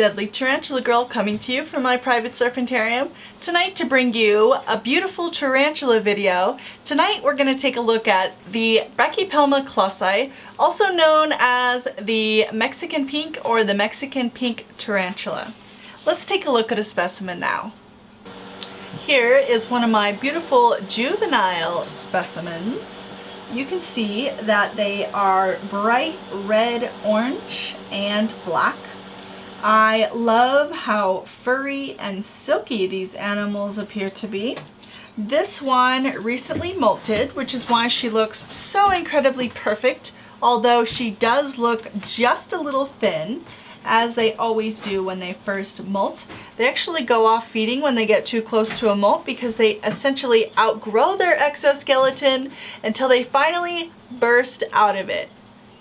Deadly Tarantula Girl coming to you from my private serpentarium tonight to bring you a beautiful tarantula video. Tonight we're going to take a look at the Brachypelma clausi, also known as the Mexican pink or the Mexican pink tarantula. Let's take a look at a specimen now. Here is one of my beautiful juvenile specimens. You can see that they are bright red, orange, and black. I love how furry and silky these animals appear to be. This one recently molted, which is why she looks so incredibly perfect, although she does look just a little thin, as they always do when they first molt. They actually go off feeding when they get too close to a molt because they essentially outgrow their exoskeleton until they finally burst out of it.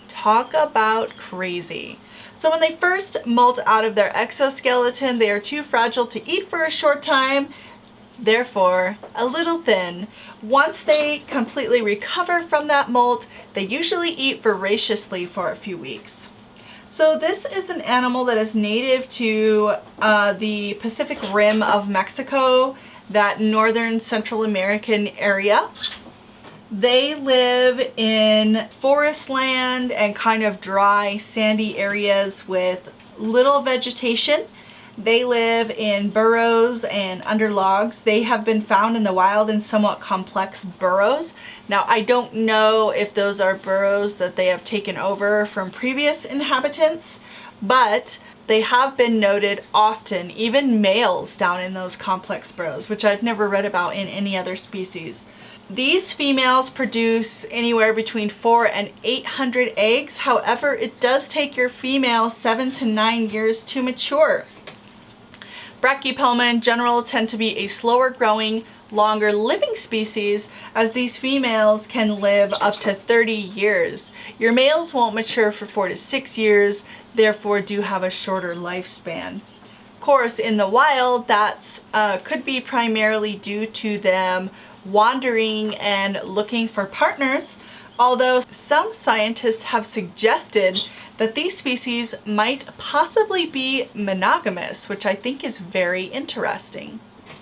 Talk about crazy. So when they first molt out of their exoskeleton, they are too fragile to eat for a short time, therefore a little thin. Once they completely recover from that molt, they usually eat voraciously for a few weeks. So this is an animal that is native to the Pacific Rim of Mexico, that northern Central American area. They live in forest land and kind of dry, sandy areas with little vegetation. They live in burrows and under logs. They have been found in the wild in somewhat complex burrows. Now, I don't know if those are burrows that they have taken over from previous inhabitants, but they have been noted often, even males down in those complex burrows, which I've never read about in any other species. These females produce anywhere between 400 and 800 eggs. However, it does take your female 7 to 9 years to mature. Brachypelma in general tend to be a slower growing, longer living species, as these females can live up to 30 years. Your males won't mature for 4 to 6 years, therefore do have a shorter lifespan. Of course, in the wild, that's could be primarily due to them wandering and looking for partners, although some scientists have suggested that these species might possibly be monogamous, which I think is very interesting.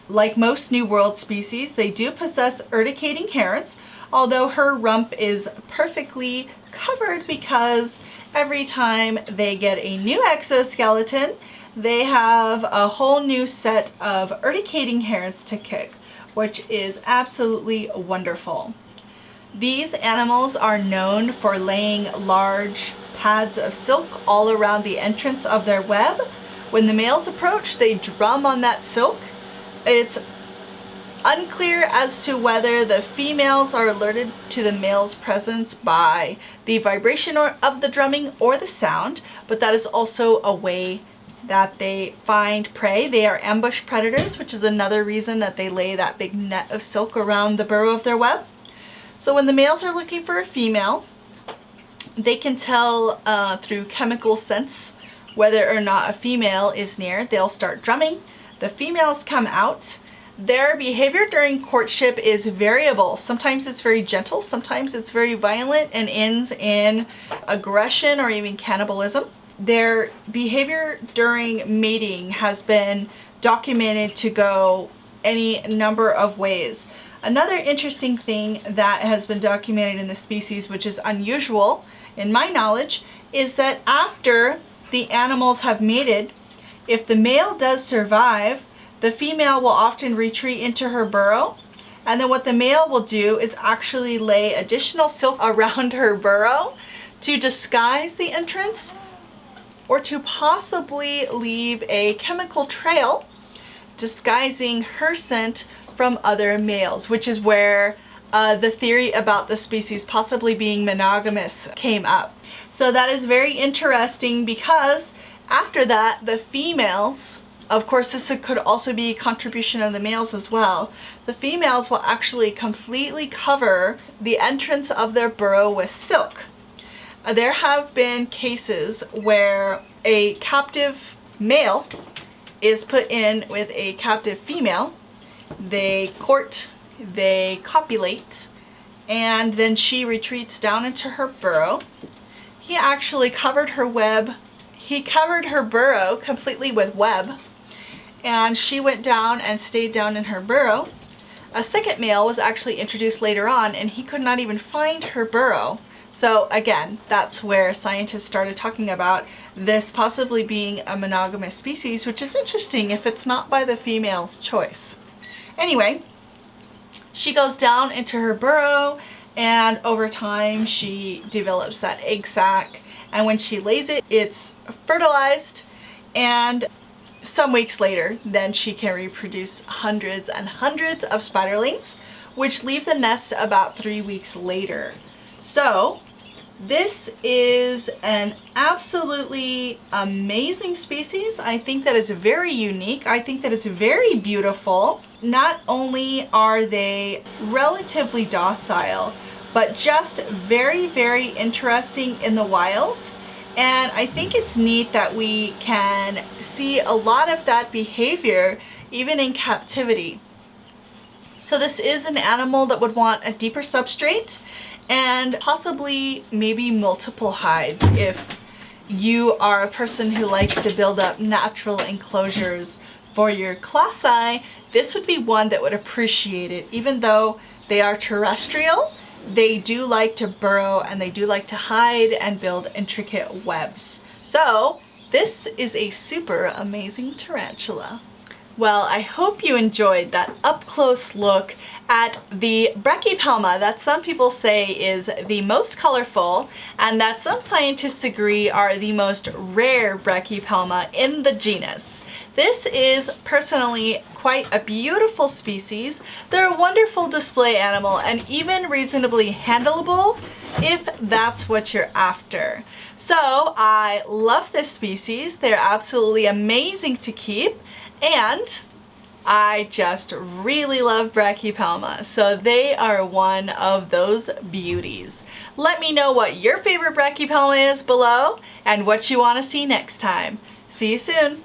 Like most New World species, they do possess urticating hairs, although her rump is perfectly covered because every time they get a new exoskeleton, they have a whole new set of urticating hairs to kick, which is absolutely wonderful. These animals are known for laying large pads of silk all around the entrance of their web. When the males approach, they drum on that silk. It's unclear as to whether the females are alerted to the male's presence by the vibration of the drumming or the sound, but that is also a way that they find prey. They are ambush predators, which is another reason that they lay that big net of silk around the burrow of their web. So when the males are looking for a female, they can tell through chemical sense whether or not a female is near. They'll start drumming. The females come out. Their behavior during courtship is variable. Sometimes it's very gentle, sometimes it's very violent and ends in aggression or even cannibalism. Their behavior during mating has been documented to go any number of ways. Another interesting thing that has been documented in the species, which is unusual in my knowledge, is that after the animals have mated, if the male does survive, the female will often retreat into her burrow, and then what the male will do is actually lay additional silk around her burrow to disguise the entrance, or to possibly leave a chemical trail disguising her scent from other males, which is where the theory about the species possibly being monogamous came up. So that is very interesting because after that, the females, of course this could also be a contribution of the males as well, the females will actually completely cover the entrance of their burrow with silk. There have been cases where a captive male is put in with a captive female. They court, they copulate, and then she retreats down into her burrow. He actually covered her web he covered her burrow completely with web, and she went down and stayed down in her burrow. A second male was actually introduced later on, and he could not even find her burrow. So again, that's where scientists started talking about this possibly being a monogamous species, which is interesting if it's not by the female's choice. Anyway, she goes down into her burrow, and over time she develops that egg sac, and when she lays it, it's fertilized, and some weeks later, then she can reproduce hundreds and hundreds of spiderlings, which leave the nest about 3 weeks later. So this is an absolutely amazing species. I think that it's very unique. I think that it's very beautiful. Not only are they relatively docile, but just very, very interesting in the wild. And I think it's neat that we can see a lot of that behavior even in captivity. So this is an animal that would want a deeper substrate and possibly maybe multiple hides. If you are a person who likes to build up natural enclosures for your classa, this would be one that would appreciate it. Even though they are terrestrial, they do like to burrow and they do like to hide and build intricate webs. So this is a super amazing tarantula. Well, I hope you enjoyed that up-close look at the Brachypelma that some people say is the most colorful and that some scientists agree are the most rare Brachypelma in the genus. This is personally quite a beautiful species. They're a wonderful display animal and even reasonably handleable if that's what you're after. So I love this species. They're absolutely amazing to keep, and I just really love Brachypelma, so they are one of those beauties. Let me know what your favorite Brachypelma is below and what you want to see next time. See you soon!